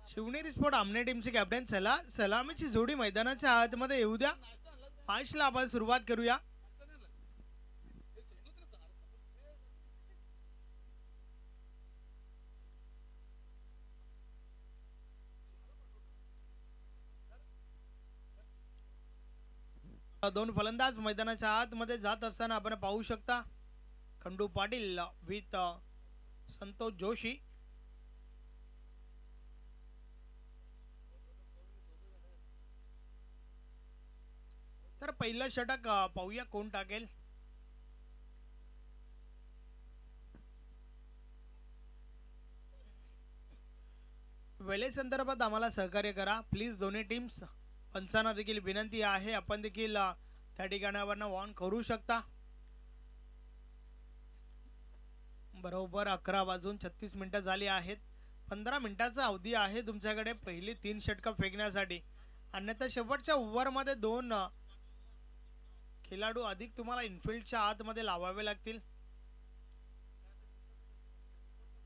Shivneri sport आमने टीमचे captain चला सलामीची जोडी मैदानाच्या आतमध्ये येऊ द्या. मॅचला आपण सुरुवात करूया. दोन फलंदाज मैदानाच्या आतमध्ये जात असताना आपण पाहू शकता. खंडू पाटील विथ संतोष जोशी. तर पहिलं षटक पाहूया कोण टाकेल. वेळे संदर्भात आम्हाला सहकार्य करा प्लीज. दोन्ही टीम्स पंचांना देखील विनंती आहे आपण देखील त्या ठिकाणावरनं ऑन करू शकता. बरोबर 11:36 झाली आहेत. 15 मिनिटाचा अवधी आहे तुमच्याकडे पहिली 3 षटकं फेकण्यासाठी. अन्यथा शेवटच्या ओव्हरमध्ये 2 खेळाडू अधिक तुम्हाला इनफिल्डच्या आतमध्ये लावावे लागतील.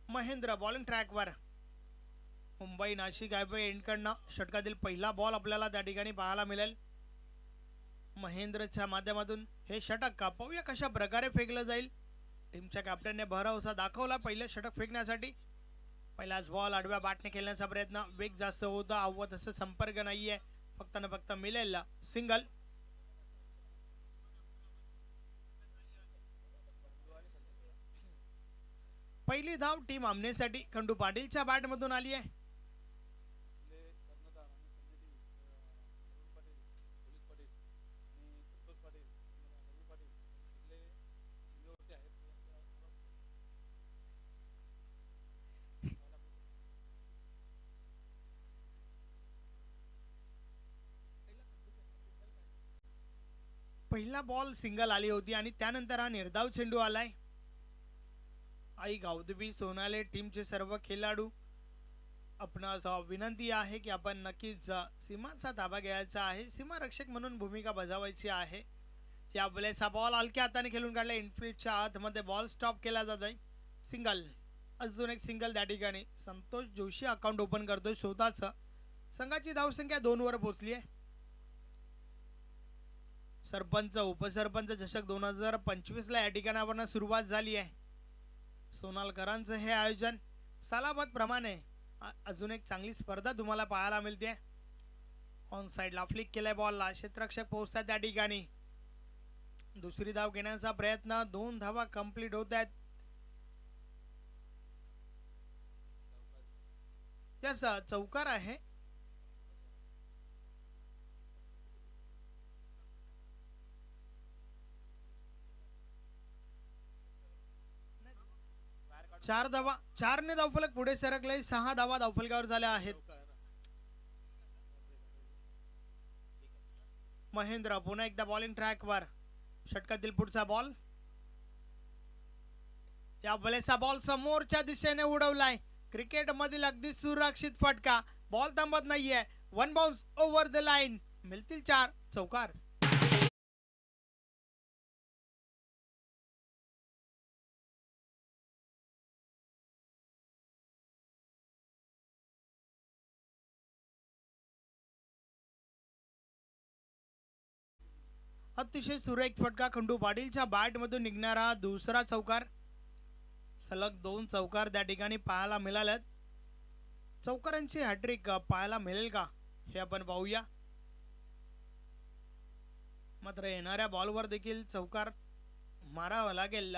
महेंद्र बॉलिंग ट्रॅकवर. मुंबई नाशिक हायवे एंडकडनं षटकातील पहिला बॉल आपल्याला त्या ठिकाणी पाहायला मिळेल. महेंद्रच्या माध्यमातून हे षटक पाहूया कशा प्रकारे फेकलं जाईल. टीमच्या कॅप्टनने भरवसा दाखवला पहिलं षटक फेकण्यासाठी. पहिलाच बॉल आडव्या बॅटने खेळण्याचा प्रयत्न. वेग जास्त होता हवं तसं संपर्क नाहीये. फक्त न फक्त मिळेल सिंगल. पहिली धाव टीम आमनेसाठी खंडू पाटीलच्या बॅटमधून आली आहे. पहिला बॉल सिंगल आली होती आणि त्यानंतर हा निर्धाव चेंडू आलाय. आई गावदेवी सोनाले टीमचे सर्व खेळाडू आपणास विनंती आहे की आपण नक्कीच सीमांचा ताबा घ्यायचा आहे. सीमारक्षक म्हणून भूमिका बजावायची आहे. या वेळेचा बॉल हलक्या हाताने खेळून काढला. इनफिल्डच्या आतमध्ये बॉल स्टॉप केला जात आहे. सिंगल. अजून एक सिंगल त्या ठिकाणी. संतोष जोशी अकाउंट ओपन करतोय स्वतःच. संघाची धावसंख्या 2 वर पोहोचली आहे. सरपंच उपसरपंच चषक 2025 ला या ठिकाणावरनं सुरुवात झाली आहे. सोनालकरांचं हे आयोजन सालाबाद प्रमाणे अजून एक चांगली स्पर्धा तुम्हाला पाहायला मिळते. ऑन साइडला फ्लिक केलाय बॉलला. क्षेत्ररक्षक पोहोचतात त्या ठिकाणी. दुसरी धाव घेण्याचा प्रयत्न. 2 धावा कंप्लीट होत आहेत. यस चौकार आहे. चार धावा. 4 ने धावफलक पुढे सरकले. 6 धावा धावफलकावर झाल्या आहेत. महेंद्र पुन्हा एकदा बॉलिंग ट्रॅकवर. षटकातील पुढचा बॉल. या वेळेचा बॉल समोरच्या दिशेने उडवलाय. क्रिकेट मधील अगदी सुरक्षित फटका. बॉल थांबत नाहीये. 1 बाउन्स ओव्हर द लाईन. मिळतील 4. चौकार. अतिशय सुरेख फटका. खंडू पाटीलच्या बॅट मधून निघणारा दुसरा चौकार. सलग 2 चौकार त्या ठिकाणी पाहायला मिळाल्यात. चौकारांची हॅट्रिक पाहायला मिळेल का हे आपण पाहूया. मात्र येणाऱ्या बॉलवर देखील चौकार मारावा लागेल.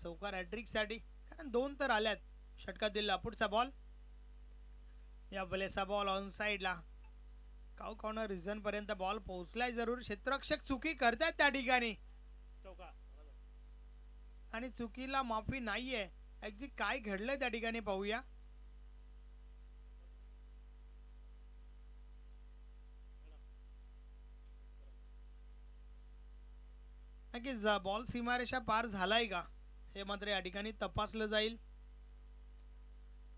चौकार हॅट्रिक साठी कारण 2 तर आल्यात. षटकातील पुढचा बॉल. या वेळेचा बॉल ऑन साइडला. काउ कॉर्नर रिझन पर्यंत बॉल पोहोचलाय जरूर. क्षेत्ररक्षक चुकी करतात त्या ठिकाणी. आणि चुकीला माफी नाहीये. एक्झॅक्ट काय घडलंय त्या ठिकाणी पाहूया. नक्कीच बॉल सीमारेषा पार झालाय का हे मात्र या ठिकाणी तपासलं जाईल.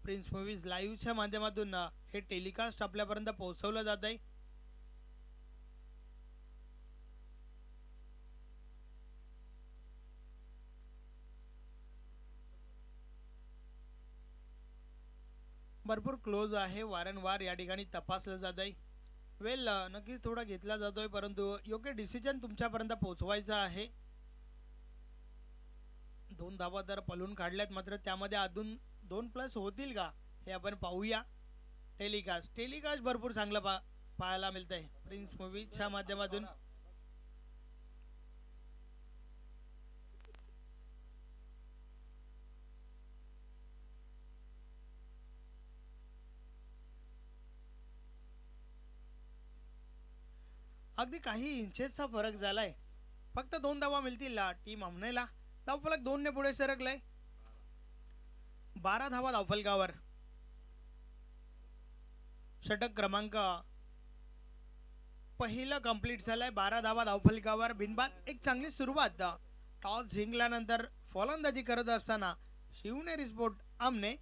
प्रिन्स मूवीज लाईव्हच्या माध्यमातून हे टेलिकास्ट आपल्यापर्यंत पोहोचवलं जात आहे. भरपूर क्लोज आहे, वारंवार या ठिकाणी तपासलं जात आहे. वेल नक्कीच थोडा घेतला जातोय, परंतु योग्य डिसिजन तुमच्यापर्यंत पोहोचवायचा आहे. 2 धावा तर पलून काढल्यात, मात्र त्यामध्ये अजून 2 प्लस होतील का हे आपण पाहूया. टेलिकास्ट भरपूर चांगलं पाहायला मिळतंय प्रिन्स मूवीच्या माध्यमातून. अगदी काही इंचेसचा फरक झालाय, फक्त 2 धावा मिळतील टीम आमनेला. धावफलक 2 ने पुढे सरकलाय. 12 धावा धावफलकावर. षटक क्रमांक पहिलं कंप्लीट झालंय. 12 धावा धावफलकावर, बिनबाद एक चांगली सुरुवात. टॉस जिंकल्यानंतर फलंदाजी करत असताना शिवनेरी स्पोर्ट आमने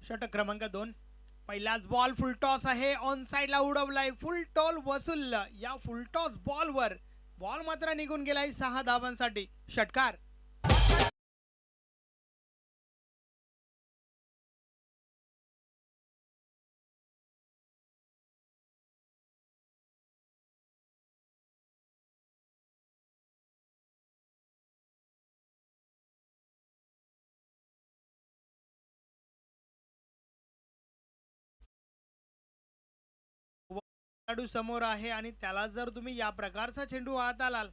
षटक क्रमांक 2. पहिलाच बॉल फुल टॉस आहे, ऑन साइडला उडवलाय, फुल टॉल वसूल. या फुल टॉस बॉलवर बॉल मात्र निघून गेलाय 6 धावांसाठी. षटकार. खेळाडू समोर आहे आणि त्याला जर तुम्ही या प्रकारचा चेंडू हात आलाल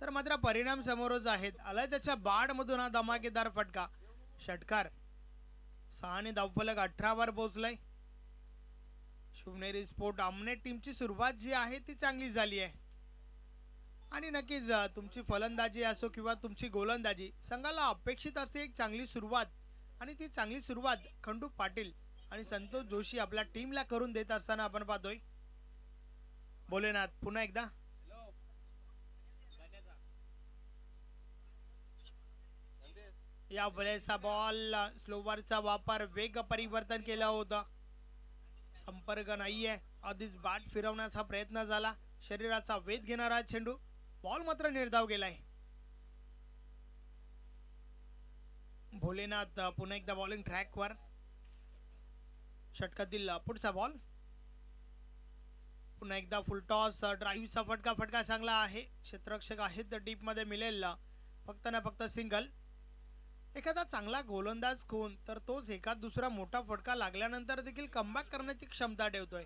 तर मात्र परिणाम समोरच आहेत. आलाय त्याच्या बाड मधून हा धमाकेदार फटका. षटकार. 6 ने धावफलक 18 वर पोहोचलाय. शिवनेरी स्पोर्ट आमने टीमची सुरुवात जी आहे ती चांगली झाली आहे आणि नक्कीच तुमची फलंदाजी असो किंवा तुमची गोलंदाजी, संघाला अपेक्षित असते एक चांगली सुरुवात. आणि ती चांगली सुरुवात खंडू पाटील आणि संतोष जोशी आपल्या टीमला करून देत असताना आपण पाहतोय. भोलेनाथ पुन्हा एकदा. या वेळेचा बॉल स्लोवरचा वापर, वेग परिवर्तन केला होता. संपर्क नाहीये, आधीच बॅट फिरवण्याचा प्रयत्न झाला. शरीराचा वेध घेणारा चेंडू, बॉल मात्र निर्धाव गेलाय. भोलेनाथ पुन्हा एकदा बॉलिंग ट्रॅकवर. षटकातील पुढचा बॉल. पुन्हा एकदा फुल टॉस, ड्राईव्हचा फटका चांगला आहे. क्षेत्ररक्षक आहेत डीप मध्ये, मिळेल फक्त ना फक्त सिंगल. एखादा चांगला गोलंदाज कोण तर तोच एखाद दुसरा मोठा फटका लागल्यानंतर देखील कमबॅक करण्याची क्षमता ठेवतोय.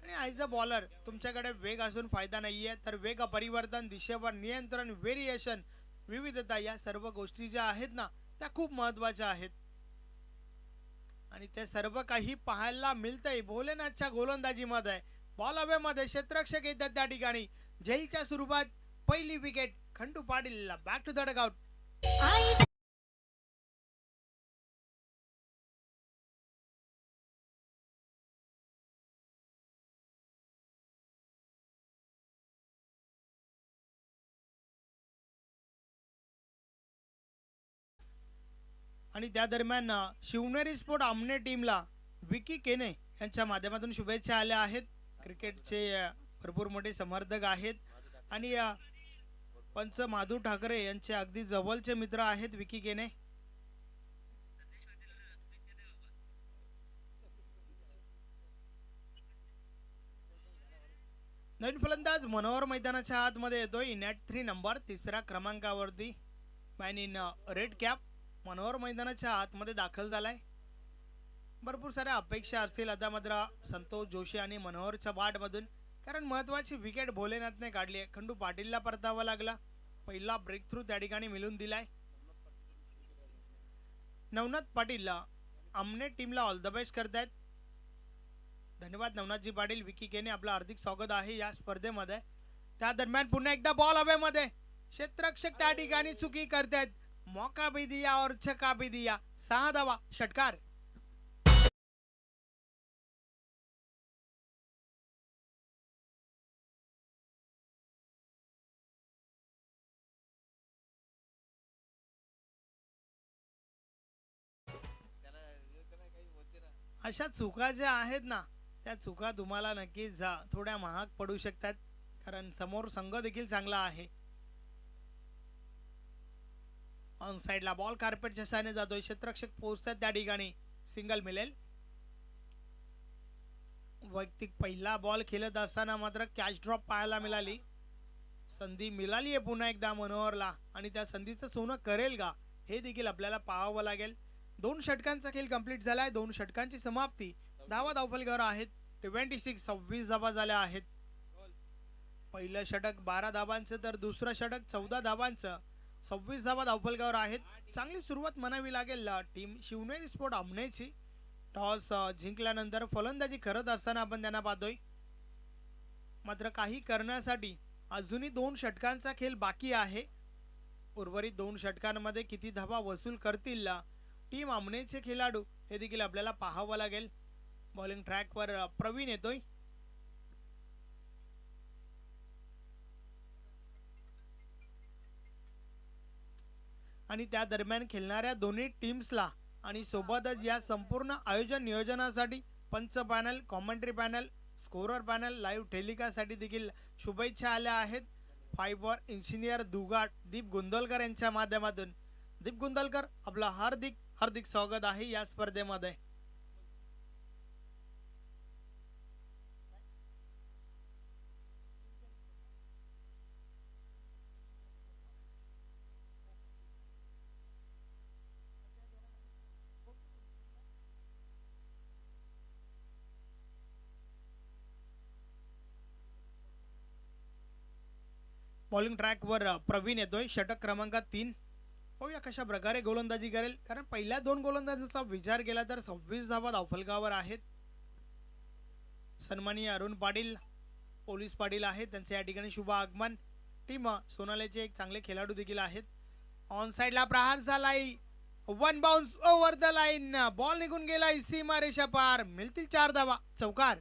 आणि ॲज अ बॉलर तुमच्याकडे वेग असून फायदा नाहीये, तर वेग परिवर्तन, दिशेवर नियंत्रण, व्हेरिएशन, विविधता, या सर्व गोष्टी ज्या आहेत ना त्या खूप महत्वाच्या आहेत. आणि ते सर्व काही पाहायला मिळतंय भोलेनाथच्या गोलंदाजीमध्ये. बॉल हवेमध्ये, क्षेत्ररक्षक येतात त्या ठिकाणी. झेलच्या सुरुवात, पहिली wicket Khandu Patil. Back to the dugout. आणि त्या दरम्यान शिवनेरी स्पोर्ट आमने टीमला विकी केने यांच्या माध्यमातून शुभेच्छा आल्या आहेत. क्रिकेटचे भरपूर मोठे समर्थक आहेत आणि पंच माधू ठाकरे यांचे अगदी जवळचे मित्र आहेत विकी केने. नवीन फलंदाज मनोहर मैदानाच्या आतमध्ये येतोय. नेट 3 नंबर, 3ऱ्या क्रमांकावरती man in red cap Manohar मैदानाच्या आतमध्ये दाखल झालाय. भरपूर साऱ्या अपेक्षा असतील आता मात्र संतोष जोशी आणि मनोहरच्या बाटमधून, कारण महत्वाची विकेट भोलेनाथने काढली आहे. खंडू पाटीलला परतावा लागला. पहिला ब्रेक थ्रू त्या ठिकाणी मिळून दिलाय. नवनाथ पाटील आमने टीमला ऑल द बेस्ट करतायत. धन्यवाद नवनाथजी पाटील. विकी केने आपलं हार्दिक स्वागत आहे या स्पर्धेमध्ये. त्या दरम्यान पुन्हा एकदा बॉल हवेमध्ये, क्षेत्ररक्षक त्या ठिकाणी चुकी करतायत. मौका भी दिया और छक्का भी दिया. 6 धावा. षटकार. अशा चुका ज्या आहेत ना त्या चुका तुम्हाला नक्कीच थोड्या महाग पडू शकतात, कारण समोर संघ देखील चांगला आहे. ऑन साइडला बॉल कार्पेटच्या साहाय्याने जातोय, क्षेत्ररक्षक पोहोचतात त्या ठिकाणी, सिंगल मिळेल. वैयक्तिक पहिला बॉल खेळत असताना मात्र कॅच ड्रॉप पाहायला मिळाली. संधी मिळाली आहे पुन्हा एकदा मनोहरला, आणि त्या संधीचं सोनं करेल का हे देखील आपल्याला पाहावं लागेल. 2 षटकांचा खेळ कंप्लीट झालाय, 2 षटकांची समाप्ती. धावा धावफलकावर आहेत 26, 26 धावा झाल्या आहेत. पहिलं षटक 12 धावांचं तर दुसरं षटक 14 धावांचं. 26 धावा धावफलकावर आहेत. चांगली सुरुवात म्हणावी लागेल टीम शिवनेरी स्पोर्ट आमनेची. टॉस जिंकल्यानंतर फलंदाजी करत असताना आपण त्यांना पाहतोय, मात्र काही करण्यासाठी अजूनही 2 षटकांचा खेळ बाकी आहे. उर्वरित 2 षटकांमध्ये किती धावा वसूल करतील टीम आमनेचे खेळाडू हे देखील आपल्याला पाहावं लागेल. बॉलिंग ट्रॅकवर प्रवीण येतोय. आणि त्या दरम्यान खेळणाऱ्या दोन्ही टीम्सला आणि सोबतच या संपूर्ण आयोजन नियोजनासाठी पंच panel, commentary panel, scorer panel, live टेलिकास्टसाठी देखील शुभेच्छा आल्या आहेत. 5 इंजिनियर दुगाट दीप गुंदलकर यांच्या माध्यमातून. दीप गुंदलकर, आपलं हार्दिक हार्दिक स्वागत आहे या स्पर्धेमध्ये. बॉलिंग ट्रॅकवर प्रवीण येतोय, षटक क्रमांक 3. पाहूया कशा प्रकारे गोलंदाजी करेल, कारण पहिल्या 2 गोलंदाजांचा विचार केला तर 26 धावा धावफलकावर आहेत. सन्माननीय अरुण पाटील, पोलीस पाटील आहेत, त्यांचे या ठिकाणी शुभ आगमन. टीम सोनालीचे एक चांगले खेळाडू देखील आहेत. ऑन साइडला प्रहार झालाय, 1 bounce over the line, ball निघून गेलाय सीमारेषा पार. मिळतील 4 धावा, चौकार.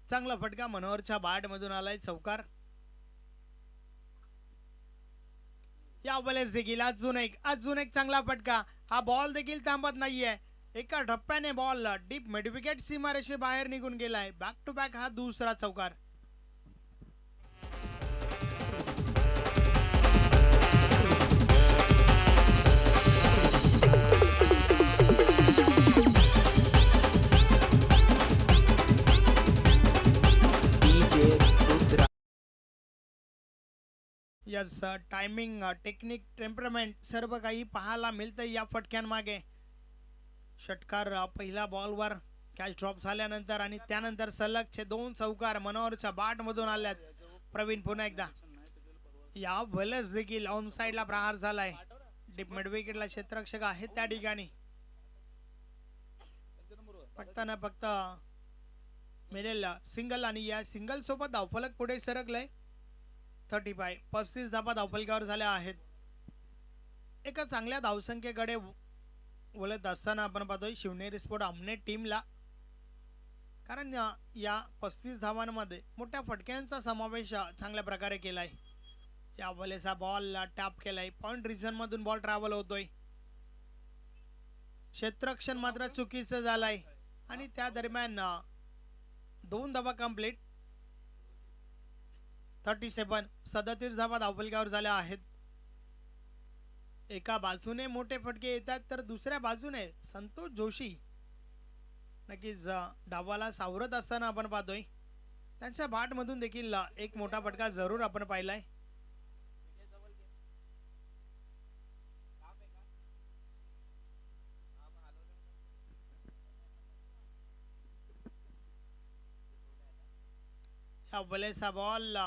चांगला फटका मनोहरच्या बॅट मधून आलाय, चौकार. या वेळेस देखील अजून एक चांगला फटका. हा बॉल देखील थांबत नाहीये, एका ढप्प्याने बॉल डीप मिडविकेट सीमारेषे बाहेर निघून गेलाय. बॅक टू बॅक हा दुसरा चौकार. यस, टायमिंग, टेक्निक, टेम्परमेंट सर्व काही पाहायला मिळतंय या फटक्यांमागे. षटकार पहिला बॉलवर कॅच ड्रॉप झाल्यानंतर आणि त्यानंतर सलगचे 2 चौकार मनोहरच्या बॅट मधून आल्यात. प्रवीण पुन्हा एकदा. या वेळेस देखील ऑन साइडला प्रहार झालाय, डीप मिडविकेटला क्षेत्ररक्षक आहेत त्या ठिकाणी. फक्त ना फक्त मिळेल सिंगल, आणि या सिंगल सोबत धावफलक पुढे सरकलंय. 35, 35 धावा धावफलकावर झाल्या आहेत. एका चांगल्या धावसंख्येकडे वळत असताना आपण पाहतोय शिवनेरी स्पोर्ट आमने टीमला, कारण या 35 धावांमध्ये मोठ्या फटक्यांचा समावेश चांगल्या प्रकारे केलाय. या वेळेस बॉल टॅप केलाय, पॉइंट रिजन मधून बॉल ट्रॅव्हल होतोय. क्षेत्ररक्षण मात्र चुकीचं झालंय, आणि त्या दरम्यान 2 धावा कंप्लीट. 37, 37 धावा धावफलकावर झाल्या आहेत. एका बाजूने मोठे फटके येतात तर दुसऱ्या बाजूने संतोष जोशी नक्कीच डावाला सावरत असताना आपण पाहतोय. त्यांच्या बॅट मधून देखील एक मोठा फटका जरूर आपण पाहिलाय. या वेळेस बॉल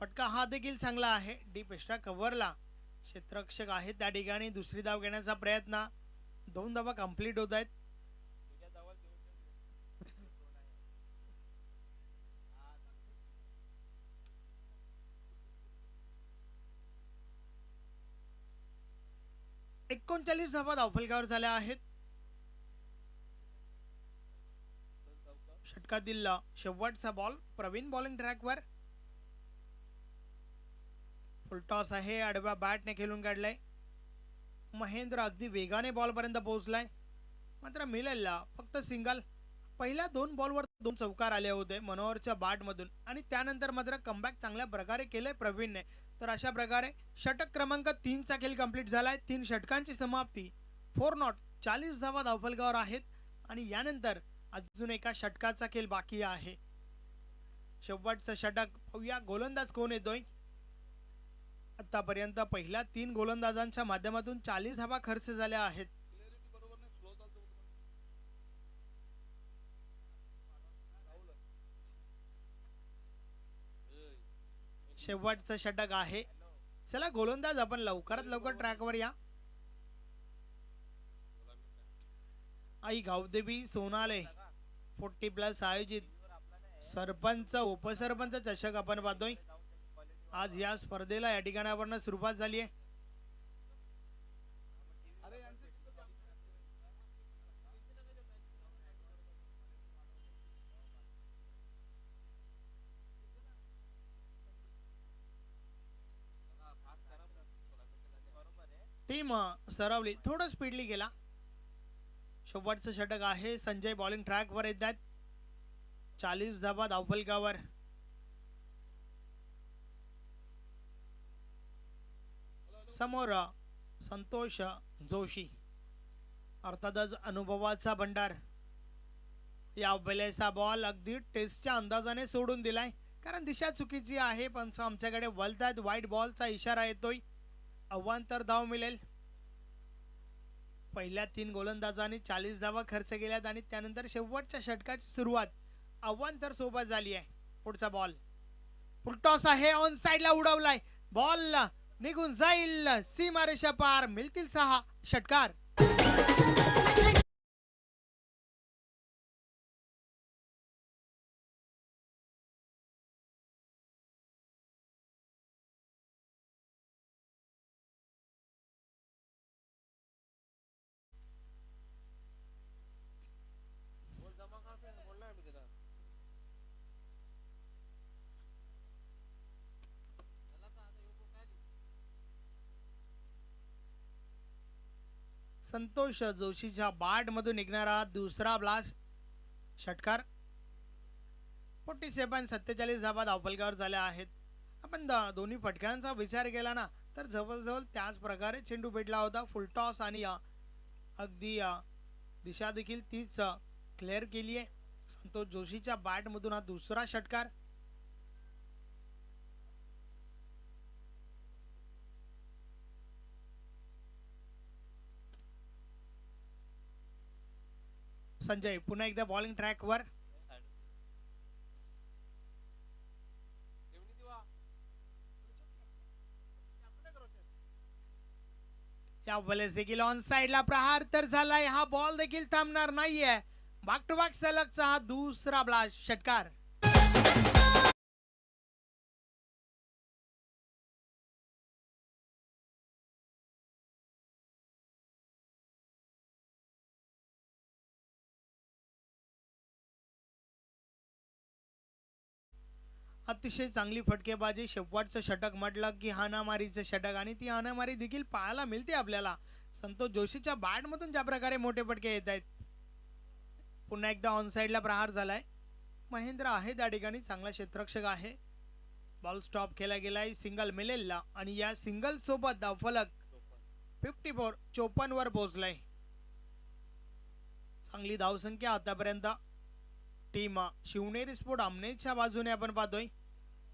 फटका हा देखील चांगला आहे, डीप एक्स्ट्रा कव्हरला. क्षेत्ररक्षक आहे त्या ठिकाणी. दुसरी धाव घेण्याचा प्रयत्न, 2 धावा कंप्लीट होत आहेत. 39 धावा धावफलकावर झाल्या आहेत. षटकातील शेवटचा बॉल प्रवीण बॉलिंग ट्रॅकवर. फुलटॉस आहे, आडव्या बॅटने खेळून काढलाय. महेंद्र अगदी वेगाने बॉल पर्यंत पोहोचलाय, मात्र मिलेलला फक्त सिंगल. पहिल्या 2 बॉलवर 2 चौकार आले होते मनोहरच्या बॅटमधून आणि त्यानंतर मात्र कमबॅक चांगल्या प्रकारे केले प्रवीणने. तर अशा प्रकारे षटक क्रमांक 3 चा खेळ कंप्लीट झालाय. 3 षटकांची समाप्ती. 4 नॉट 40 धावा धावफलकावर आहेत आणि यानंतर अजून एका षटकाचा खेळ बाकी आहे. शेवटचं षटक पाहूया गोलंदाज कोण येतोय. आतापर्यंत पहिल्या 3 गोलंदाजांच्या माध्यमातून 40 धावा खर्च झाल्या आहेत. शेवटचं षटक आहे. चला गोलंदाज आपण लवकरात लवकर ट्रॅकवर या. आई गावदेवी सोनाले 40+ आयोजित सरपंच उपसरपंच चषक आपण पाहतोय. आज या स्पर्धेला या ठिकाणावरून सुरुवात झाली आहे. टीम सरवली, थोडं स्पीडली गेला. शेवटचं षटक आहे. संजय बॉलिंग ट्रॅकवर येतात. 40 धावा धावफलकावर. समोर संतोष जोशी, अर्थातच अनुभवाचा भंडार. या वेळेचा बॉल अगदी टेस्टच्या अंदाजाने सोडून दिलाय, कारण दिशा चुकीची आहे. पण आमच्याकडे वलतात वाईट बॉलचा इशारा येतोय. अवांतर धाव मिळेल. पहिल्या 3 गोलंदाजांनी 40 धावा खर्च केल्यात आणि त्यानंतर शेवटच्या षटकाची सुरुवात अवांतर सोबत झाली आहे. पुढचा बॉल फुलटॉस आहे, ऑन साइडला उडवलाय. बॉल निघून जाईल सीमारेषा पार. मिळतील 6 षटकार. संतोष जोशीच्या बॅट मधून निघणारा दुसरा ब्लास्ट. षटकार. 47 धावा धावफलकावर झाल्या आहेत. आपण दोन्ही फटक्यांचा विचार केला ना, तर जवळजवळ त्याच प्रकारे चेंडू भेटला होता. फुलटॉस आणि अगदी दिशा देखील तीच क्लिअर केली आहे. संतोष जोशीच्या बॅट मधून हा दुसरा षटकार. संजय पुन्हा एकदा बॉलिंग ट्रॅकवर. या वेळेस देखील ऑन साइडला प्रहार तर झालाय. हा बॉल देखील थांबणार नाहीये. बॅक टू बॅक सलगचा हा दुसरा ब्लास्ट. षटकार. अतिशय चांगली फटकेबाजी. शेवटचं षटक म्हटलं की हाणामारीचे षटक आणि ती हाणामारी देखील पाहायला मिळते आपल्याला. संतोष जोशीच्या बॅट मधून ज्या प्रकारे मोठे फटके येत आहेत. पुन्हा एकदा ऑन साइडला प्रहार झालाय. महेंद्र आहे त्या ठिकाणी, चांगला क्षेत्ररक्षक आहे. बॉल स्टॉप केला गेलाय. सिंगल मिलेलला आणि या सिंगल सोबत फलक 54 वर पोहोचलाय. चांगली धावसंख्या आतापर्यंत टीम शिवनेरी स्पोर्ट आमनेच्या बाजूने आपण पाहतोय,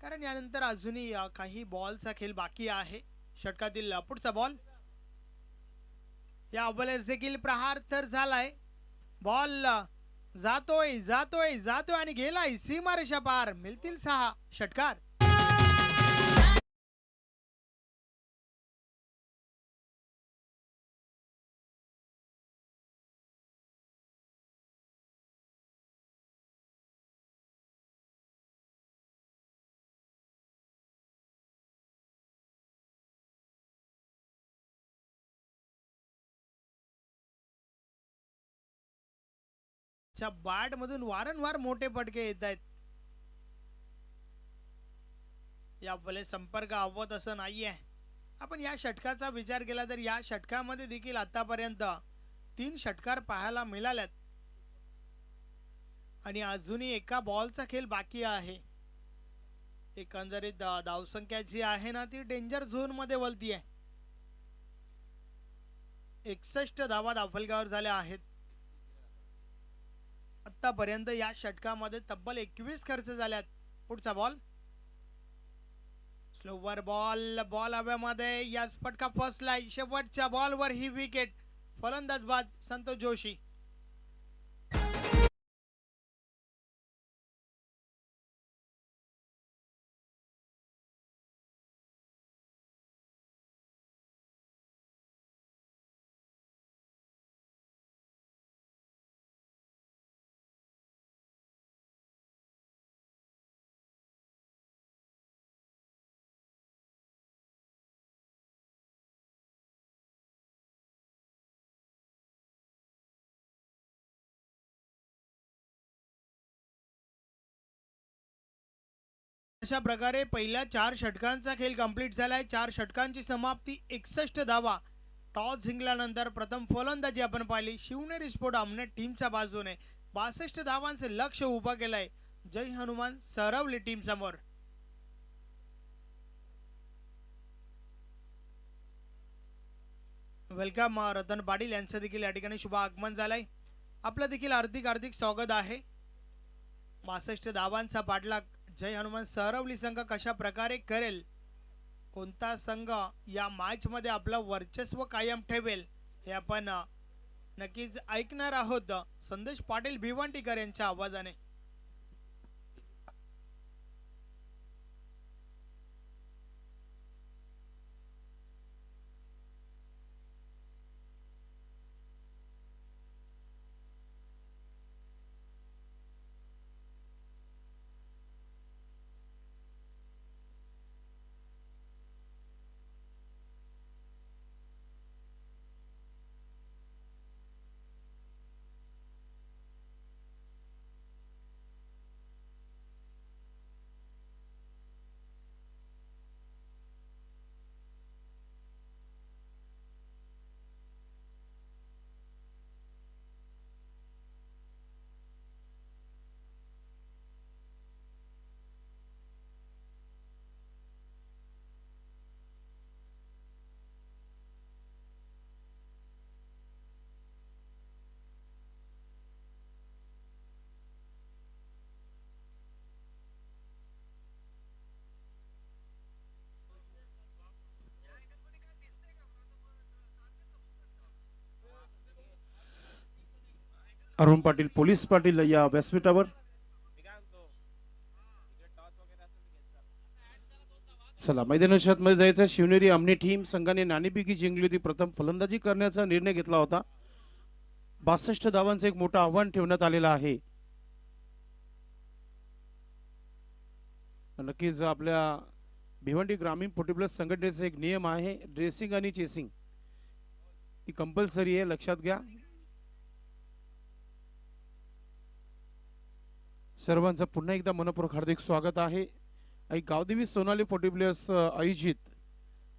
कारण यानंतर अजूनही काही बॉलचा खेळ बाकी आहे. षटकातील पुढचा बॉल. या बॉलर्स देखील प्रहार तर झालाय. बॉल जातोय जातोय जातोय आणि गेलाय सीमारेषा पार. मिळतील 6 षटकार. च्या बॅट मधून वारंवार मोठे फटके येत आहेत. यावेळेस संपर्क अव्वत असं नाहीये. आपण या षटकाचा विचार केला तर या षटकामध्ये देखील आतापर्यंत 3 षटकार पाहायला मिळाल्यात आणि अजूनही एका बॉलचा खेळ बाकी आहे. एकंदरीत धावसंख्या जी आहे ना ती डेंजर झोन मध्ये वळती आहे. 61 धावा धावफलकावर झाल्या आहेत. आतापर्यंत या षटकामध्ये तब्बल 21 खर्च झाल्यात. पुढचा बॉल स्लोवर बॉल हव्यामध्ये. याच फटका फसलाय. शेवटच्या बॉलवर ही विकेट. फलंदाज बाद संतोष जोशी. अशा प्रकारे पहिल्या 4 षटकांचा खेळ कंप्लीट झालाय. 4 षटकांची समाप्ती 61 धावा. टॉस जिंकल्यानंतर प्रथम फलंदाजी आपण पाहिली शिवनेरी स्पोर्ट आमने टीमच्या बाजूने 62 धावांचे लक्ष उभं केलंय जय हनुमान सरवली टीम समोर. वेलकम रतन पाटील यांचं देखील या ठिकाणी शुभ आगमन झालंय. आपलं देखील हार्दिक स्वागत आहे. 62 धावांचा पाठलाग जय हनुमान सरवली संघ कशा प्रकारे करेल, कोणता संघ या मॅच मध्ये आपलं वर्चस्व कायम ठेवेल हे आपण नक्कीच ऐकणार आहोत संदेश पाटील भिवंडीकर यांच्या आवाजाने. अरुण पाटील पोलीस पाटील या व्यासपीठावर. चला मैदानात मध्ये जायचं. शिवनेरी आमने टीम संघाने नाणेफेकी जिंकली होती. प्रथम फलंदाजी करण्याचा निर्णय घेतला होता. 62 धावांचं एक मोठं आव्हान ठेवण्यात आलेलं आहे. नक्कीच आपल्या भिवंडी ग्रामीण 40+ संघटनेचा एक नियम आहे, ड्रेसिंग आणि चेसिंग ही कंपल्सरी आहे, लक्षात घ्या. सर्वांचं पुन्हा एकदा मनपूर्वक हार्दिक स्वागत आहे. गावदेवी सोनाली 40+ आयोजित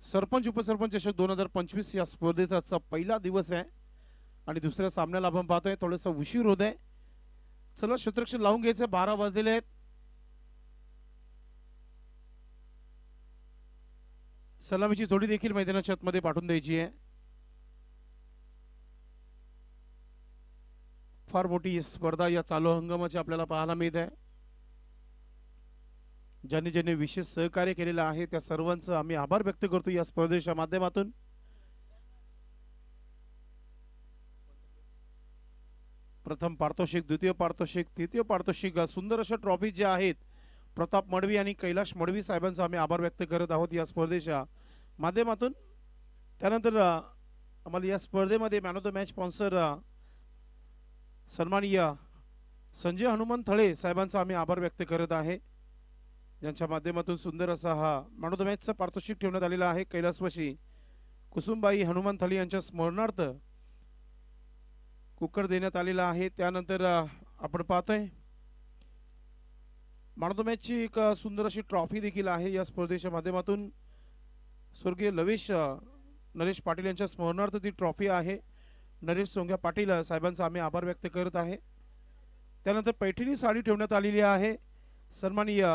सरपंच उपसरपंच चषक 2025 या स्पर्धेचा आजचा पहिला दिवस आहे आणि दुसऱ्या सामन्याला आपण पाहतोय थोडासा उशीर होत आहे. चला क्षेत्ररक्षण लावून घ्यायचं. 12 वाजलेले आहेत. सलामीची जोडी देखील मैदानाच्या आतमध्ये पाठवून द्यायची आहे. फार मोठी स्पर्धा या चालू हंगामाची आपल्याला पाहायला मिळत आहे. ज्यांनी ज्यांनी विशेष सहकार्य केलेलं आहे त्या सर्वांचं आम्ही आभार व्यक्त करतो या स्पर्धेच्या माध्यमातून. प्रथम पारितोषिक, द्वितीय पारितोषिक, तृतीय पारितोषिक सुंदर अशा ट्रॉफी ज्या आहेत प्रताप मडवी आणि कैलाश मडवी साहेबांचा आम्ही आभार व्यक्त करत आहोत या स्पर्धेच्या माध्यमातून. त्यानंतर आम्हाला या स्पर्धेमध्ये man of the match sponsor सन्माननीय संजय हनुमान थळे साहेबांचा आम्ही आभार व्यक्त करत आहे, ज्यांच्या माध्यमातून सुंदर असा हा मॅन ऑफ द मॅचचा पारितोषिक ठेवण्यात आलेला आहे. कैलासवासी कुसुमबाई हनुमान थळे यांच्या स्मरणार्थ कुकर देण्यात आलेला आहे. त्यानंतर आपण पाहतोय मॅन ऑफ द मॅचची एक सुंदर अशी ट्रॉफी देखील आहे या स्पर्धेच्या माध्यमातून. स्वर्गीय नरेश पाटील यांच्या स्मरणार्थ ती ट्रॉफी आहे. नरेश सोंग्या पाटील साहेबांचा आम्ही आभार व्यक्त करत आहे. त्यानंतर पैठणी साडी ठेवण्यात आलेली आहे. सन्माननीय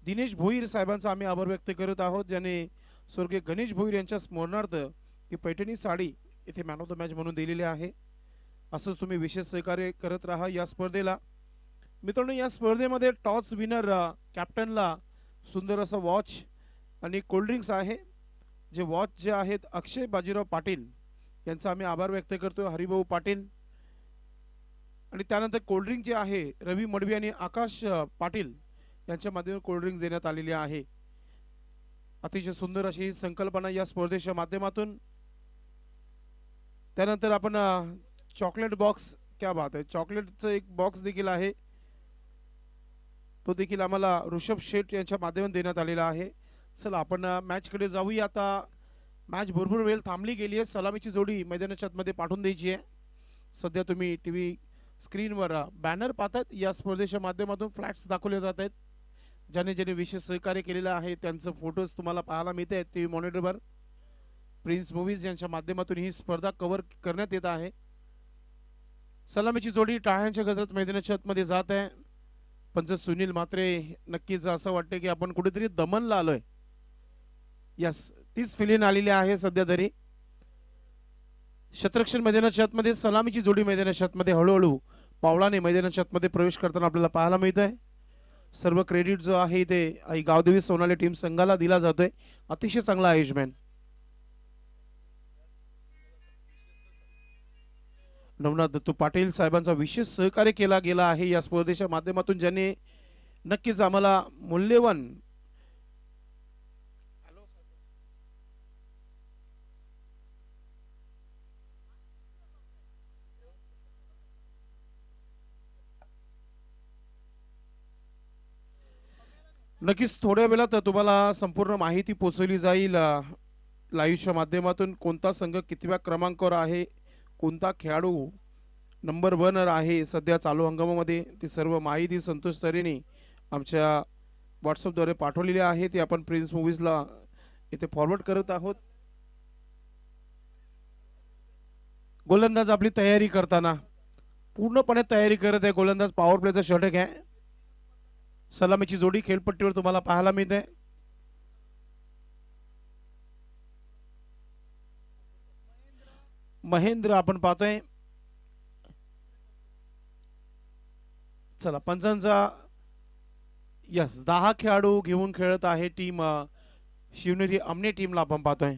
दिनेश भोईर साहेबांचा आम्ही आभार व्यक्त करत आहोत, ज्याने स्वर्गीय गणेश भोईर यांच्या स्मरणार्थ ही पैठणी साडी इथे मॅन ऑफ द मॅच म्हणून दिलेली आहे. असंच तुम्ही विशेष सहकार्य करत राहा या स्पर्धेला. मित्रांनो, या स्पर्धेमध्ये टॉस विनर कॅप्टनला सुंदर असं वॉच आणि कोल्ड्रिंक्स आहे. जे वॉच जे आहेत अक्षय बाजीराव पाटील यांचा आम्ही आभार व्यक्त करतोय, हरिभाऊ पाटील. आणि त्यानंतर कोल्ड्रिंक जे आहे रवी मडवी आणि आकाश पाटील यांच्या माध्यमातून कोल्ड्रिंक देण्यात आलेली आहे. अतिशय सुंदर अशी ही संकल्पना या स्पर्धेच्या माध्यमातून. त्यानंतर आपण चॉकलेट बॉक्स, क्या बात आहे, चॉकलेटचं एक बॉक्स देखील आहे, तो देखील आम्हाला ऋषभ शेठ यांच्या माध्यमातून देण्यात आलेला आहे. चला आपण मॅच कडे जाऊया. आता मॅच भरपूर वेळ थांबली गेली आहे. सलामीची जोडी मैदानाच्या आतमध्ये पाठवून द्यायची आहे. सध्या तुम्ही टीव्ही स्क्रीनवर बॅनर पाहतात. या स्पर्धेच्या माध्यमातून फ्लॅट्स दाखवले जात आहेत. ज्याने ज्याने विशेष सहकार्य केलेलं आहे त्यांचं फोटोज तुम्हाला पाहायला मिळत आहेत टीव्ही मॉनिटरवर. प्रिन्स मूवीज यांच्या माध्यमातून ही स्पर्धा कव्हर करण्यात येत आहे. सलामीची जोडी टाळ्यांच्या गजरात मैदानाच्या आतमध्ये जात आहे. पंच सुनील म्हात्रे, नक्कीच असं वाटतं की आपण कुठेतरी दमनला आलोय. यस, तीच फिलिंग आलेली आहे सध्या तरी. शतरक्षण मैदानाच्या आतमध्ये सलामीची जोडी मैदानाच्या आतमध्ये हळूहळू पावलाने मैदानाच्या आतमध्ये प्रवेश करताना आपल्याला पाहायला मिळत आहे. सर्व क्रेडिट जो आहे ते गावदेवी सोनाली टीम संघाला दिला जातोय. अतिशय चांगला आयोजन. नवनाथ दत्तू पाटील साहेबांचा विशेष सहकार्य केला गेला आहे या स्पर्धेच्या माध्यमातून, ज्याने नक्कीच आम्हाला मूल्यवान नक्कीच थोड्या वेळात तुम्हाला संपूर्ण माहिती पोहोचवली जाईल लाईव्हच्या माध्यमातून. कोणता संघ कितव्या क्रमांकावर आहे, कोणता खेळाडू नंबर 1 आहे सध्या चालू हंगामामध्ये, ती सर्व माहिती संतोष तरेने आमच्या व्हॉट्सअपद्वारे पाठवलेली आहे. ती आपण प्रिन्स मूवीजला इथे फॉरवर्ड करत आहोत. गोलंदाज आपली तयारी करताना पूर्णपणे तयारी करत आहे. गोलंदाज पॉवर प्लेचा षटक आहे. सलामीची जोडी खेळपट्टीवर तुम्हाला पाहायला मिळते. महेंद्र आपण पाहतोय. चला पंचांचा यस 10 खेळाडू घेऊन खेळत आहे टीम शिवनेरी अमने टीमला आपण पाहतोय.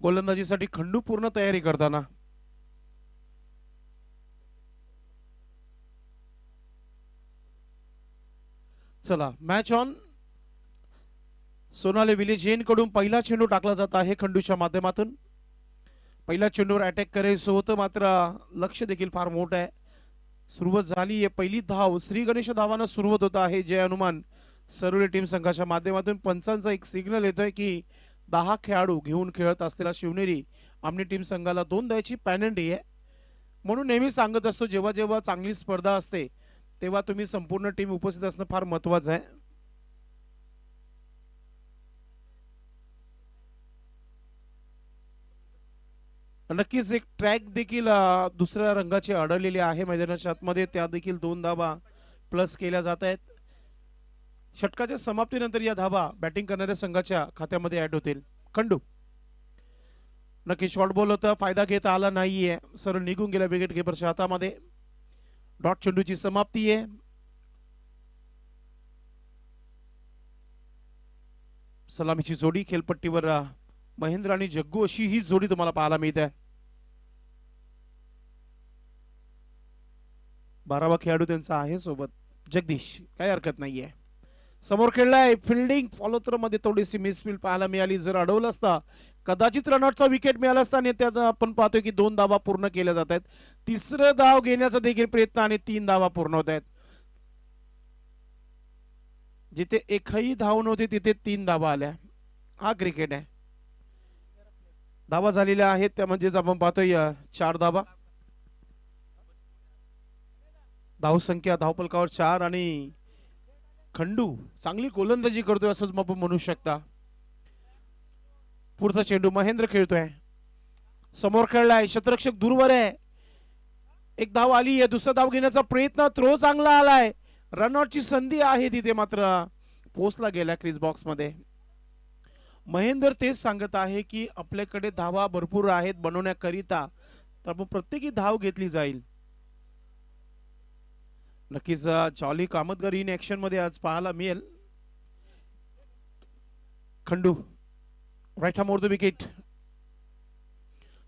गोलंदाजीसाठी खंडू पूर्ण तयारी करताना चला मॅच ऑन. सोनाली विलेज कडून पहिला चेंडू टाकला जात आहे खंडूच्या माध्यमातून. पहिल्या चेंडूवर अटॅक करायचं होतं, मात्र लक्ष देखील फार मोठं आहे. सुरुवात झाली आहे. पहिली धाव श्री गणेश धावानं सुरुवात होत आहे. जय हनुमान सरोले टीम संघाच्या माध्यमातून. पंचांचा एक सिग्नल येतोय की 10 खेळाडू घेऊन खेळत असलेला शिवनेरी आमने टीम संघाला 2 द्यायची पॅनल्टी आहे. म्हणून नेहमी सांगत असतो, जेव्हा जेव्हा चांगली स्पर्धा असते तेव्हा तुम्ही संपूर्ण टीम उपस्थित असणं फार महत्वाचं आहे. नक्कीच एक ट्रॅक देखील दुसऱ्या रंगाची आढळलेली आहे मैदानाच्या आतमध्ये. त्या देखील 2 धावा प्लस केल्या जात आहेत. षटकाच्या समाप्तीनंतर या धावा बॅटिंग करणाऱ्या संघाच्या खात्यामध्ये ऍड होतील. खंडू नक्की शॉर्ट बॉल होता, फायदा घेता आला नाहीये, सरळ निघून गेला विकेट कीपरच्या हातामध्ये. डॉट चेंडूची समाप्ती आहे. सलामीची जोडी खेळपट्टीवर महेंद्र आणि जग्गू अशी ही जोडी तुम्हाला पाहायला मिळते. 12वा खेळाडू त्यांचा आहे सोबत जगदीश, काही हरकत नाहीये. समोर खेळलाय फिल्डिंग फॉलोथ्रो मध्ये थोडीशी मिसफील्ड पाहायला मिळाली. जर अडवलं असता कदाचित रनआउटचा विकेट मिळाला असता. आणि त्यात आपण पाहतोय की 2 धावा पूर्ण केल्या जात आहेत. तिसरं धाव घेण्याचा देखील प्रयत्न आणि 3 धावा पूर्ण होत आहेत. जिथे एकही धाव नव्हती तिथे 3 धावा आल्या. हा क्रिकेट आहे. धावा झालेल्या आहेत त्या म्हणजेच आपण पाहतोय 4 धावा. धावसंख्या धावपलकावर 4 आणि खंडू चांगली गोलंदाजी करतोय असंच आपण म्हणू शकता. पुढचा चेंडू महेंद्र खेळतोय, समोर खेळलाय, क्षेत्ररक्षक दूरवर आहे. एक धाव आली आहे, दुसरा धाव घेण्याचा प्रयत्न, थ्रो चांगला आलाय, रनआउटची संधी आहे तिथे, मात्र पोचला गेला क्रीज बॉक्स मध्ये. महेंद्र तेच सांगत आहे की आपल्याकडे धावा भरपूर आहेत बनवण्याकरिता, तर आपण प्रत्येकी धाव घेतली जाईल. नक्कीच जॉली कामतकर इन ऍक्शन मध्ये आज पाहायला मिळेल. Khandu right arm over the wicket,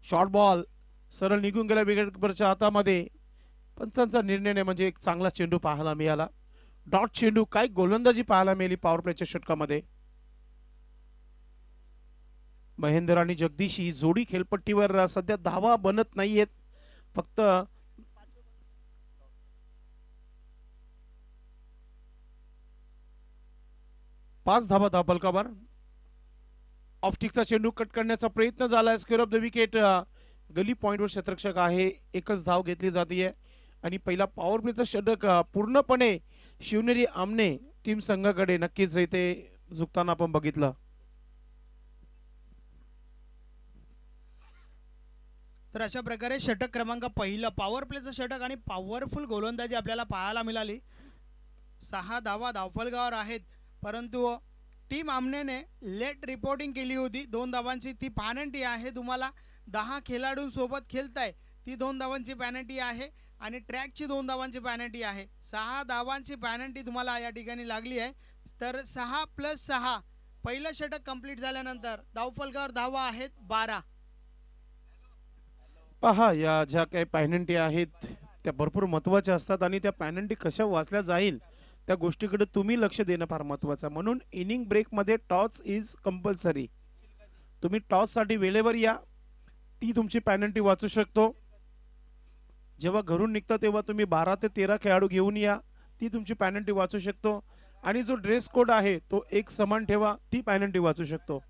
short ball सरळ निघून गेला विकेटकीपरच्या हातामध्ये. पंचांचा निर्णय नाही, म्हणजे एक चांगला चेंडू पाहायला मिळाला, डॉट चेंडू. काय गोलंदाजी पाहायला मिळाली पॉवर प्लेच्या षटकामध्ये. महेंद्र आणि जगदीश ही जोडी खेळपट्टीवर सध्या धावा बनत नाहीयेत, फक्त 5 धावा धावफलकावर. ऑफस्टिकचा चेंडू कट करण्याचा प्रयत्न झाला, स्क्वेअर ऑफ द विकेट. गली पॉइंटवर क्षेत्ररक्षक आहे, एकच धाव घेतली जाते आणि पहिला पॉवर प्लेचा षटक पूर्णपणे शिवनेरी आमने टीम संघाकडे नक्कीच इथे झुकताना आपण बघितलं. तर अशा प्रकारे षटक क्रमांक पहिलं पॉवर प्लेचं षटक आणि पॉवरफुल गोलंदाजी आपल्याला पाहायला मिळाली. 6 धावा धावफलकावर आहेत, परंतु टीम आमनेने लेट रिपोर्टिंग केली होती. 2 धावांची ती पॅनल्टी आहे. तुम्हाला 10 खेळाडूंसोबत खेळताय ती 2 धावांची पॅनल्टी आहे आणि ट्रॅकची 2 धावांची पॅनल्टी आहे. 6 धावांची पॅनल्टी तुम्हाला या ठिकाणी लागली आहे. तर 6 + 6 पहिलं षटक कंप्लीट झाल्यानंतर धावफलकावर धावा आहेत 12. पहा, या ज्या काही पॅनल्टी आहेत त्या भरपूर महत्वाच्या असतात आणि त्या पॅनल्टी कशा वाचल्या जाईल त्या गोष्टीकडे तुम्ही लक्ष देणं फार महत्वाचं. म्हणून इनिंग ब्रेक मध्ये टॉस इज कंपल्सरी. तुम्ही टॉस साठी वेळेवर या, ती तुमची पॅनल्टी वाचू शकतो. जेव्हा घरून निघता तेव्हा तुम्ही 12 ते 13 खेळाडू घेऊन या, ती तुमची पॅनल्टी वाचू शकतो. आणि जो ड्रेस कोड आहे तो एक समान ठेवा, ती पॅनल्टी वाचू शकतो.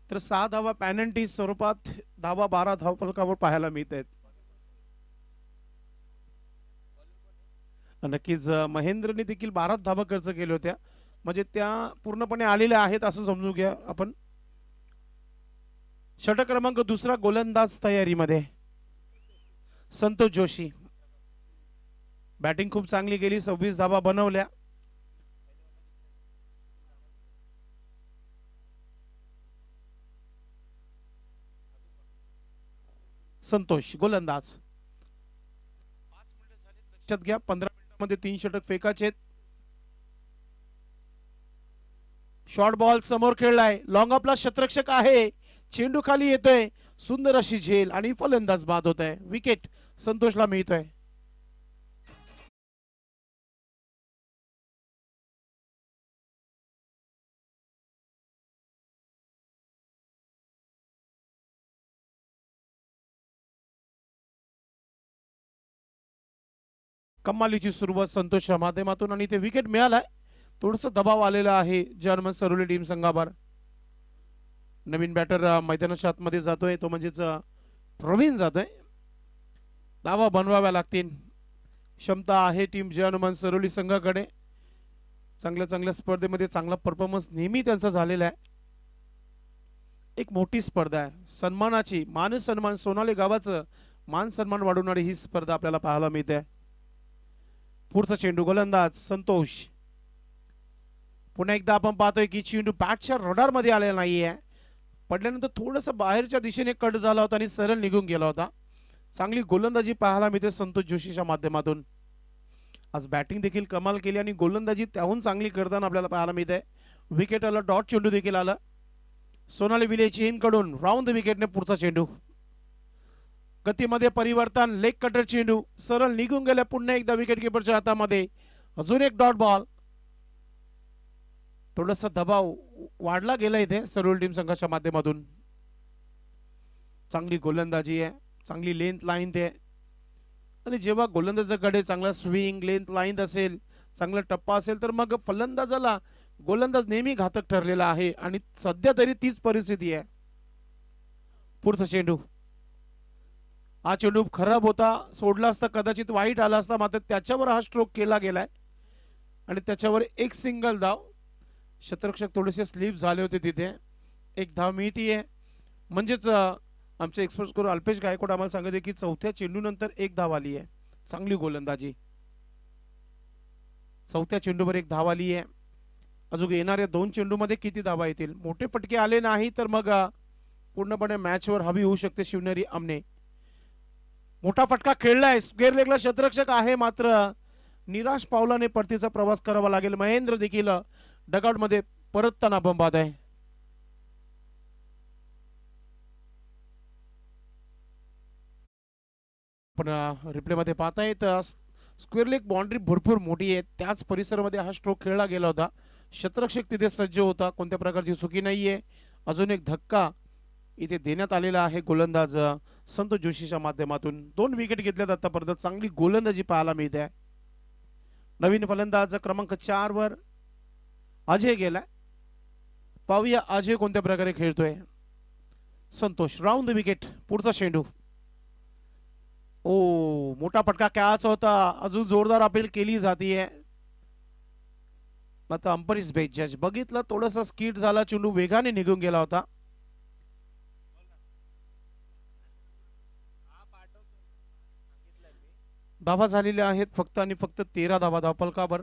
तर 6 धावा पॅनल्टी स्वरूपात धावा 12 धावफलकावर पाहायला मिळत आहेत. नक्कीच महेंद्रने देखील 12 धावा खर्च केल्या होत्या, म्हणजे त्या पूर्णपणे आलेल्या आहेत असं समजू घ्या आपण. षटक क्रमांक दुसरा गोलंदाज तयारीमध्ये. संतोष जोशी, बॅटिंग खूप चांगली गेली, 26 धावा बनवल्या. संतोष गोलंदाज. 5 मिनिटे झाले, लक्षात घ्या 15 मिनिटांमध्ये 3 षटक फेकायचे आहेत. शॉर्ट बॉल समोर खेळलाय, लॉंग ऑफला क्षेत्ररक्षक आहे, चेंडू खाली येतोय, सुंदर अशी झेल आणि फलंदाज बाद होत आहे. विकेट संतोषला मिळतोय. कमालीची सुरुवात संतोषच्या माध्यमातून आणि ते विकेट मिळालाय. थोडस दबाव आलेला आहे जर्मन सरोली टीम संघावर. नवीन बॅटर मैदानाच्या आतमध्ये जातोय, तो म्हणजेच प्रवीण जातोय. धावा बनवाव्या लागतील, क्षमता आहे टीम जर्मन सरोली संघाकडे. चांगल्या स्पर्धेमध्ये चांगला परफॉर्मन्स नेहमी त्यांचा झालेला आहे. एक मोठी स्पर्धा आहे, सन्मानाची, मान सन्मान, सोनाली गावाचं मान सन्मान वाढवणारी ही स्पर्धा आपल्याला पाहायला मिळते. पुढचा चेंडू गोलंदाज संतोष. पुन्हा एकदा आपण पाहतोय की चेंडू बॅटच्या रडार मध्ये आलेला नाहीये. पडल्यानंतर थोडस बाहेरच्या दिशेने कट झाला होता आणि सरळ निघून गेला होता. चांगली गोलंदाजी पाहायला मिळते संतोष जोशीच्या माध्यमातून. आज बॅटिंग देखील कमाल केली आणि गोलंदाजी त्याहून चांगली करताना आपल्याला पाहायला मिळते. विकेट आला, डॉट चेंडू देखील आला सोनाली विलेची कडून. राऊंड द विकेटने पुढचा चेंडू. गतीमध्ये परिवर्तन, लेग कटर चेंडू सरळ निघून गेला पुन्हा एकदा विकेट किपरच्या हातामध्ये. अजून एक डॉट बॉल. थोडासा दबाव वाढला गेला इथे सरोली टीम संघाच्या माध्यमातून. चांगली गोलंदाजी आहे, चांगली लेंथ लाईन ते. आणि जेव्हा गोलंदाजाकडे चांगला स्विंग, लेंथ लाईन असेल, चांगला टप्पा असेल, तर मग फलंदाजाला गोलंदाज नेहमी घातक ठरलेला आहे आणि सध्या तरी तीच परिस्थिती आहे. पुढचा चेंडू हा चेंडू खराब होता, सोडला असता कदाचित वाईट आला असता, मात्र त्याच्यावर हा स्ट्रोक केला गेलाय आणि त्याच्यावर एक सिंगल धाव. शतरक्षक थोडेसे स्लिप झाले होते तिथे. एक धाव मिळतीये. म्हणजेच आमचे एक्सपर्ट स्कोर अल्पेश गायकवाड आम्हाला सांगते की चौथ्या चेंडू नंतर एक धाव आली आहे. चांगली गोलंदाजी. चौथ्या चेंडूवर एक धाव आली आहे. अजून येणाऱ्या 2 चेंडूमध्ये किती धावा येतील? मोठे फटके आले नाही तर मग पूर्णपणे मॅचवर हवी होऊ शकते शिवनेरी आमने. मोठा फटका खेळलाय. स्क्वेअर लेगला शतरक्षक आहे, मात्र निराश पावलाने परतीचा प्रवास करावा लागेल. महेंद्र देखील डगआउट मध्ये परतताना बंबाद आहे. पण रिप्ले मध्ये पाहताय तर स्क्वेअर लेग बाउंड्री भरपूर मोठी आहे. त्याच परिसरामध्ये हा स्ट्रोक खेळला गेला होता. शतरक्षक तिथे सज्ज होता. कोणत्या प्रकारची चुकी नाहीये. अजून एक धक्का इथे देण्यात आलेला आहे गोलंदाज संतोष जोशीच्या माध्यमातून. 2 विकेट घेतल्यात आतापर्यंत. चांगली गोलंदाजी पाहायला मिळते. नवीन फलंदाज क्रमांक 4 वर अजय गेलाय. पाहूया अजय कोणत्या प्रकारे खेळतोय. Santosh round the wicket. पुढचा चेंडू. ओ, मोठा फटका खेळायचा होता. अजून जोरदार अपील केली जातीये. आता अंपरीस बेस्ट जज बघितलं, थोडासा स्किड झाला, चेंडू वेगाने निघून गेला होता. धावा झालेल्या आहेत फक्त आणि फक्त 13 धावा धावफलकावर.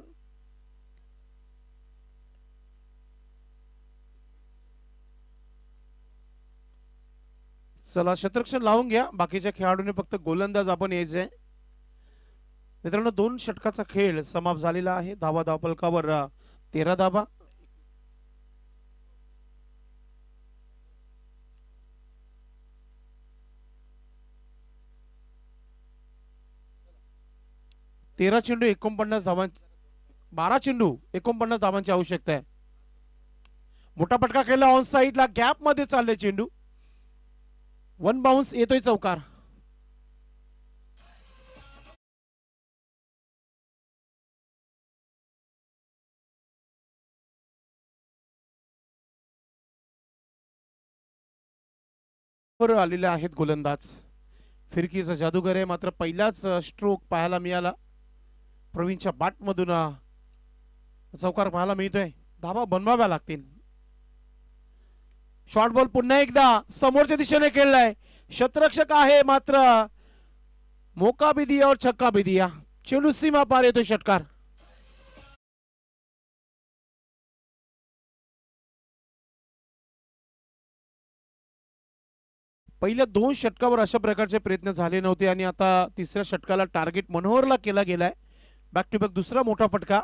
चला शतरक्षण लावून घ्या. बाकीच्या खेळाडूंनी फक्त गोलंदाज आपण यायचंय. मित्रांनो 2 षटकाचा खेळ समाप्त झालेला आहे. धावा धावफलकावर 13 धावा. तेरा चेंडू 49 धावां 12 चेंडू 49 धावांची आवश्यकता आहे. मोठा फटका खेळला ऑन साइडला. गॅप मध्ये चालले चेंडू. 1 बाउन्स येतोय चौकार. आलेले आहेत गोलंदाज. फिरकीचा जादूगर आहे, मात्र पहिलाच स्ट्रोक पाहायला मिळाला. प्रवीणच्या बाट मधून चौकार पाहायला मिळतोय. धावा बनवाव्या लागतील. शॉर्ट बॉल पुन्हा एकदा समोरच्या दिशेने खेळलाय. शतरक्षक आहे, मात्र मोका भी दिया और छक्का भी दिया. चेंडू सीमा पार येतोय. षटकार. पहिल्या 2 षटकावर अशा प्रकारचे प्रयत्न झाले नव्हते आणि आता तिसऱ्या षटकाला टार्गेट मनोहरला केला गेलाय. बॅक टू बॅक दुसरा मोठा फटका.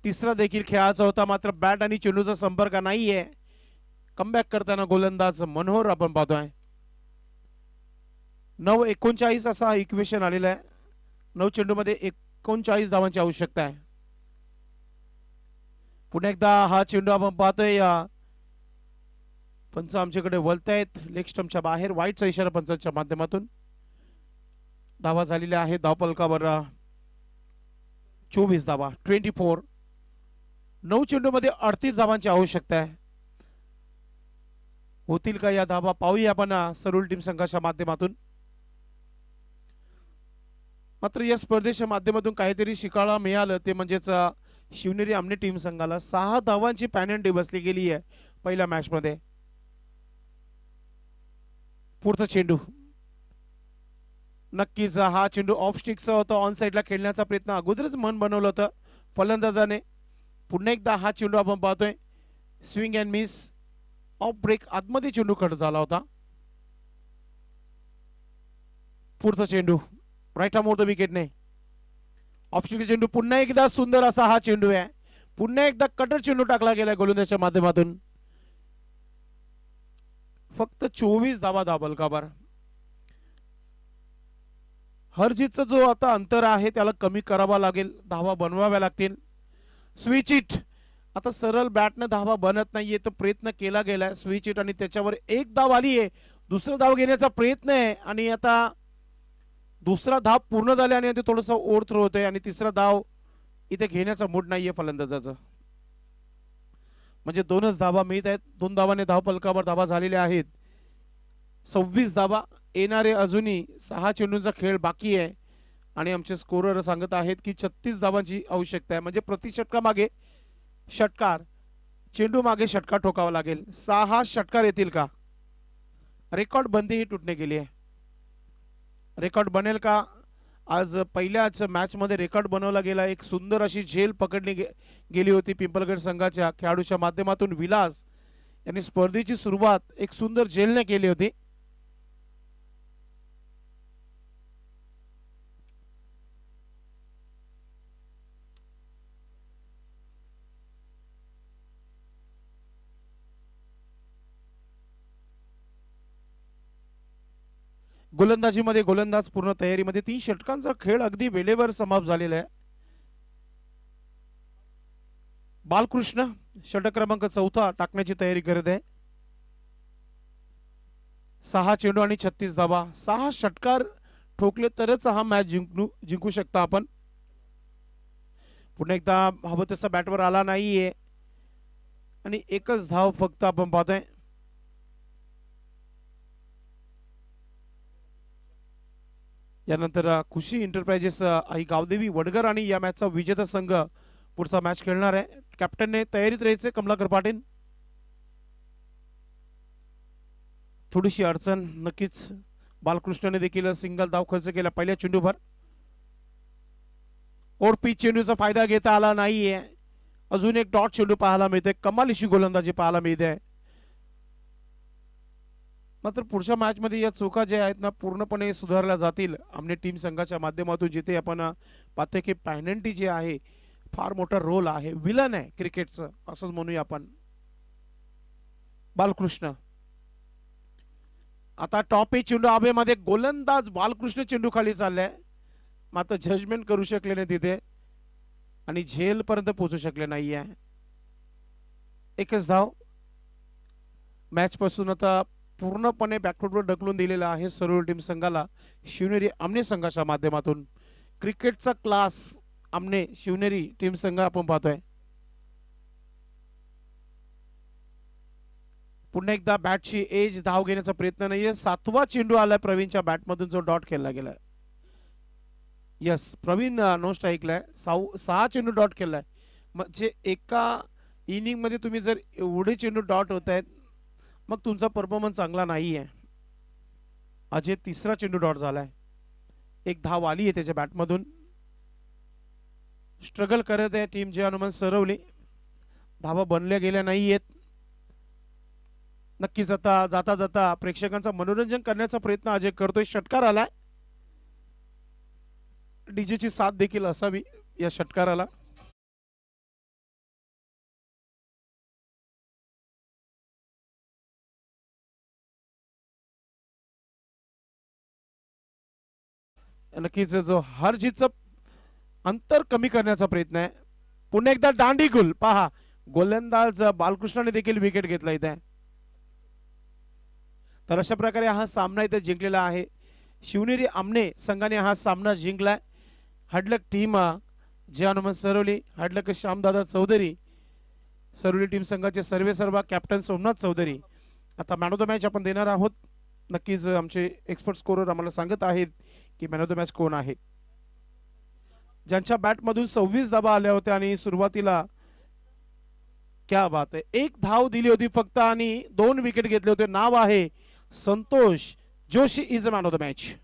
तिसरा देखील खेळाचा होता, मात्र बॅट आणि चेंडूचा संपर्क नाहीये. कमबॅक करताना गोलंदाज मनोहर आपण पाहतोय. 9-39 असा इक्वेशन आलेला आहे. 9 चेंडू मध्ये 39 धावांची आवश्यकता आहे. पुन्हा एकदा हा चेंडू आपण पाहतोय. पंच आमच्याकडे वळतायत. लेग स्टंपच्या बाहेर वाईटचा इशारा पंचांच्या माध्यमातून. धावा झालेल्या आहेत धावफलकावर 24 धावा. 24. 9 चेंडू मध्ये 38 धावांची आवश्यकता आहे. होतील का या धावा? पाहूया आपण सरुल टीम संघाच्या माध्यमातून. मात्र या स्पर्धेच्या माध्यमातून काहीतरी शिकायला मिळालं, ते म्हणजेच शिवनेरी आमने टीम संघाला 6 धावांची पॅनल्टी बसली गेली आहे पहिल्या मॅच मध्ये. पुढचा चेंडू. नक्कीच हा चेंडू ऑफ स्टिकचा होता. ऑन साइडला खेळण्याचा प्रयत्न अगोदरच मन बनवलं होतं फलंदाजाने. पुन्हा एकदा हा चेंडू आपण पाहतोय. Swing and miss. Off break आतमध्ये चेंडू कट झाला होता. पुढचा चेंडू राईट आर्म ओव्हर द विकेटने. ऑफ स्टिक चेंडू. पुन्हा एकदा सुंदर असा हा चेंडू आहे. पुन्हा एकदा कटर चेंडू टाकला गेला गोलंदाजाच्या माध्यमातून. फक्त 24 धावा धावफलकावर. हरजीतचा जो आता अंतर आहे त्याला कमी करावा लागेल. धावा बनवाव्या लागतील. Switch it. आता सरळ बॅटने धावा बनत नाहीये, तर प्रयत्न केला गेलाय. स्विच इट आणि त्याच्यावर एक धाव आली आहे. दुसरा धाव घेण्याचा प्रयत्न आहे आणि आता दुसरा धाव पूर्ण झाला आणि थोडस ओढ थ्रो होतंय आणि तिसरा धाव इथे घेण्याचा मूड नाहीये फलंदाजाचं. म्हणजे 2च धावा मिळत आहेत. 2 धावाने धावफलकावर धावा झालेल्या आहेत. 26 धावा. येणारे अजूनही 6 चेंडूंचा खेळ बाकी आहे आणि आमचे स्कोरर सांगत आहेत की 36 धावांची आवश्यकता आहे, म्हणजे प्रति षटका मागे षटकार, चेंडू मागे षटकार ठोकावा लागेल. 6 षटकार येतील का? रेकॉर्ड बंदी ही तुटणे गेली आहे. रेकॉर्ड बनेल का? आज पहिल्याच मॅच मध्ये रेकॉर्ड बनवला गेला. एक सुंदर अशी झेल पकडली गेली होती पिंपलगड संघाच्या खेळाडूच्या माध्यमातून. विलास यांनी स्पर्धेची सुरुवात एक सुंदर झेलने केली होती. गोलंदाजीमध्ये गोलंदाज पूर्ण तयारीमध्ये. 3 षटकांचा खेळ अगदी वेळेवर समाप्त झालेला आहे. बालकृष्ण षटक क्रमांक 4 टाकण्याची तयारी करत आहे. 6 चेंडू आणि 36 धावा. 6 षटकार ठोकले तरच हा मॅच जिंकू शकता आपण. पुन्हा एकदा हवं तसा बॅटवर आला नाहीये आणि एकच धाव फक्त आपण पाहतोय. यानंतर खुशी एंटरप्राइजेस आई गावदेवी वडगर आणि या मॅचचा विजेता संघ पुढचा मॅच खेळणार आहे. कॅप्टनने तयारीत राहायचे. कमलाकर पाटील. थोडीशी अडचण नक्कीच. बालकृष्णने देखील सिंगल धाव खर्च केला पहिल्या चेंडूवर. और पिच चेंडूचा फायदा घेता आला नाहीये. अजून एक डॉट चेंडू पाहायला मिळते. कमालीची गोलंदाजी पाहायला मिळते. मात्र पुढच्या मॅच मध्ये या चुका ज्या आहेत ना पूर्णपणे सुधारल्या जातील आमने टीम संघाच्या माध्यमातून. जिथे आपण पाहतोय की पॅनल्टी जे आहे फार मोठा रोल आहे. विलन आहे क्रिकेटचं असंच म्हणूया आपण. बालकृष्ण आता टॉप एज चेंडू हवेमध्ये. गोलंदाज बालकृष्ण चेंडू खाली चाललाय. मात्र जजमेंट करू शकले नाही तिथे आणि झेल पर्यंत पोहोचू शकले नाहीये. एकच धाव. मॅच पासून आता पूर्णपणे बॅकफुटवर ढकलून दिलेला आहे सर्व टीम संघाला शिवनेरी आमने संघाच्या माध्यमातून. क्रिकेटचा क्लास आमने शिवनेरी टीम संघ आपण पाहतोय. पुन्हा एकदा बॅटची एज धाव घेण्याचा प्रयत्न नाहीये. 7वा चेंडू आलाय प्रवीणच्या बॅटमधून जो डॉट खेळला गेलाय. यस, प्रवीण नो स्ट्राईकला 6 चेंडू डॉट केलाय. म्हणजे एका इनिंग मध्ये तुम्ही जर एवढे चेंडू डॉट होत आहेत मग तुमचा परफॉर्मन्स चांगला नाही आहे. अजय 3रा चेंडू डॉट झालाय. एक धाव आली आहे त्याच्या बॅटमधून. स्ट्रगल करत आहे टीम जे हनुमान सरवली. धावा बनल्या गेल्या नाहीयेत. नक्कीच आता जाता जाता प्रेक्षकांचा मनोरंजन करण्याचा प्रयत्न अजय करतोय. षटकार आलाय. डीजेची साथ देखील असावी या षटकाराला. नक्कीच जो हर जीतचं अंतर कमी करण्याचा प्रयत्न आहे. पुन्हा एकदा दांडी गुल पहा. गोलंदाज बालकृष्णाने देखील विकेट घेतला इथे. तर अशा प्रकारे हा सामना इथे जिंकलेला आहे. शिवनेरी आमने संघाने हा सामना जिंकलाय. हडलक टीम जे हनुमान सरवली, हडलक श्यामदादा चौधरी, सरवली टीम संघाचे सर्वेसर्वा कॅप्टन सोमनाथ चौधरी. आता मॅन ऑफ द मॅच आपण देणार आहोत. नक्कीच आमचे एक्सपर्ट स्कोरर आम्हाला सांगत आहेत की मॅन ऑफ द मॅच कोण आहे. ज्यांच्या बॅटमधून 26 धावा आल्या होत्या आणि सुरुवातीला क्या बात आहे, 1 धाव दिली होती फक्त आणि 2 विकेट घेतले होते. नाव आहे Santosh Joshi is a man of the match.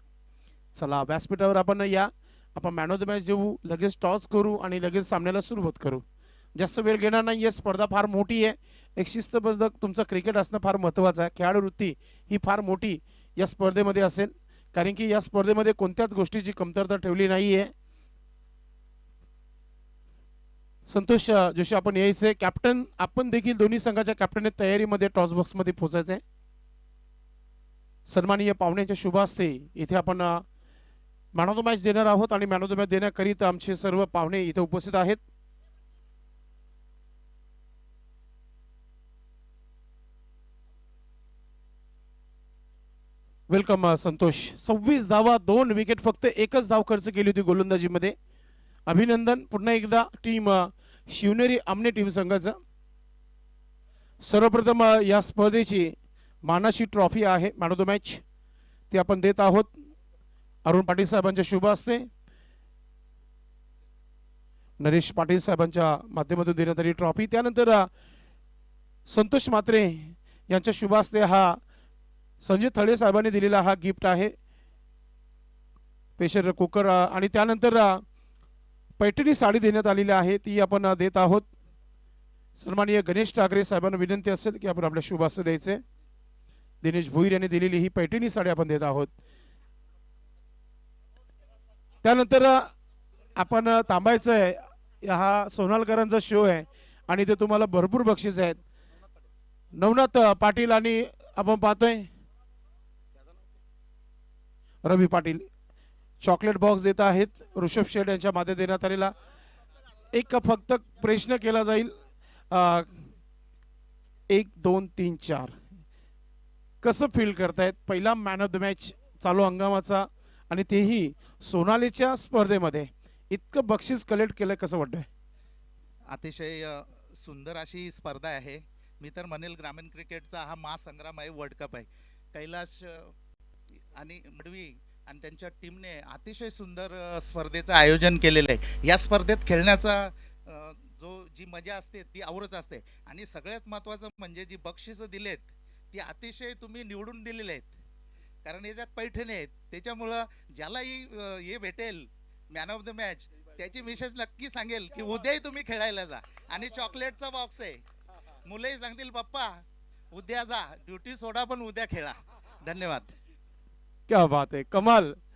चला व्यासपीठावर आपण या. आपण मॅन ऑफ द मॅच देऊ. लगेच टॉस करू आणि लगेच सामन्याला सुरुवात करू. जास्त वेळ घेणार नाही. स्पर्धा फार मोठी आहे. एक शिस्तबद्ध तुमचं क्रिकेट असणं फार महत्त्वाचं आहे. खेळाडू वृत्ती ही फार मोठी या स्पर्धेमध्ये असेल. कारण की या स्पर्धेमध्ये कोणत्याच गोष्टीची कमतरता ठेवली नाहीये. संतोष जोशी आपण यायचे. कॅप्टन आपण देखील दोन्ही संघाच्या कॅप्टन तयारीमध्ये टॉस बॉक्स मध्ये पोहोचायचे. सन्माननीय पाहुण्यांच्या शुभ हस्ते इथे आपण मॅन ऑफ द मॅच देणार आहोत आणि मॅन ऑफ द मॅच देण्याकरिता आमचे सर्व पाहुणे इथे उपस्थित आहेत. वेलकम संतोष. 26 धावा, 2 विकेट, फक्त एकच धाव खर्च केली होती गोलंदाजीमध्ये. अभिनंदन पुन्हा एकदा टीम शिवनेरी आमने टीम संघाचं. सर्वप्रथम या स्पर्धेची मानाची ट्रॉफी आहे मॅन ऑफ द मॅच. ती आपण देत आहोत अरुण पाटील साहेबांच्या शुभ हस्ते. नरेश पाटील साहेबांच्या माध्यमातून देण्यात आली ट्रॉफी. त्यानंतर संतोष मात्रे यांच्या शुभ हस्ते हा संजय थळे साहेबांनी दिलेला हा गिफ्ट आहे, प्रेशर कुकर. आणि त्यानंतर पैठणी साडी देण्यात आलेली आहे, ती आपण देत आहोत. सन्माननीय गणेश ठाकरे साहेबांना विनंती असेल की आपण आपल्या शुभ हस्ते द्यायचे. दिनेश भोईर यांनी दिलेली ही पैठणी साडी आपण देत आहोत. त्यानंतर आपण थांबायचं आहे, हा सोनालकरांचा शो आहे आणि ते तुम्हाला भरपूर बक्षीस आहेत. नवनाथ पाटील आणि आपण पाहतोय रवी पाटील चॉकलेट बॉक्स देत आहेत. ऋषभ शेठ यांच्या माध्यमातून देण्यात आलेला एक फक्त प्रश्न केला जाईल, 1 2 3 4 कसं फील करतायत पहिला मॅन ऑफ द मॅच चालू हंगामाचा आणि तेही सोनालीच्या स्पर्धेमध्ये इतकं बक्षीस कलेक्ट केलं, कसं वाटतंय? अतिशय सुंदर अशी स्पर्धा आहे. मी तर म्हणेल ग्रामीण क्रिकेटचा हा महासंग्राम आहे, वर्ल्ड कप आहे. कैलाश आणि मडवी आणि त्यांच्या टीमने अतिशय सुंदर स्पर्धेचं आयोजन केलेलं आहे. या स्पर्धेत खेळण्याचा जी मजा असते ती औरच असते. आणि सगळ्यात महत्त्वाचं म्हणजे जी बक्षिसं दिलेत ती अतिशय तुम्ही निवडून दिलेले आहेत, कारण याच्यात पैठणी आहेत. त्याच्यामुळं ज्यालाही हे भेटेल मॅन ऑफ द मॅच त्याची मिसेस नक्की सांगेल की उद्याही तुम्ही खेळायला जा. आणि चॉकलेटचा बॉक्स आहे, मुलंही सांगतील पप्पा उद्या जा, ड्युटी सोडा पण उद्या खेळा. धन्यवाद. क्या बात आहे, कमाल.